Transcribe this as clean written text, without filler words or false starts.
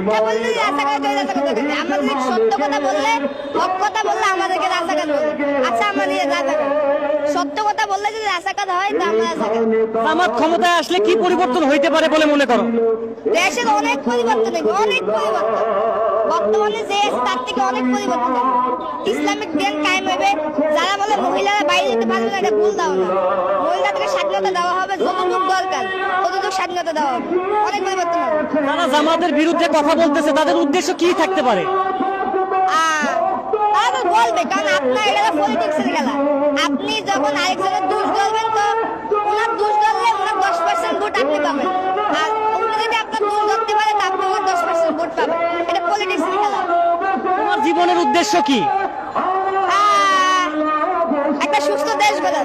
মিথ্যা বললে রাস্তাঘাট চলে যাচ্ছে কোথাও থেকে। আমাদের সত্য কথা বললে, হক কথা বললে আমাদেরকে রাস্তাঘাট বলে। আচ্ছা আমাদের রাস্তাঘাট সত্য কথা বললে যদি রাস্তাঘাট হয় তা আমরা রাস্তাঘাট। জামাত ক্ষমতায় আসলে কি পরিবর্তন হইতে পারে বলে মনে করো? দেশের অনেক পরিবর্তন হবে, অনেক পরিবর্তন। বর্তমানে যে আছে তার থেকে অনেক পরিবর্তন হবে। ইসলামিক দেন কায়েম হবে। যারা বলে মহিলারা বাইরে যেতে পারবে না, এটা ভুল ধারণা। মহিলাদেরকে স্বাধীনতা দেওয়া হবে, যতটুকু দরকার ততটুকু স্বাধীনতা দেওয়া হবে। অনেক পরিবর্তন হবে। যারা জামাতের বিরুদ্ধে কথা বলতেছে তাদের উদ্দেশ্য কি থাকতে পারে? তারা তো বলবে, কারণ আপনার এটা পলিটিক্সের খেলা। আপনি যখন আরেকজনের দোষ ধরবেন, তো ওনার দোষ ধরলে ওনার 10% ভোট আপনি পাবেন, আর উনি যদি আপনার দোষ ধরতে পারে তা আপনি ওনার 10% ভোট পাবেন। এটা পলিটিক্সের খেলা। তোমার জীবনের উদ্দেশ্য কি? একটা সুস্থ দেশ গড়া।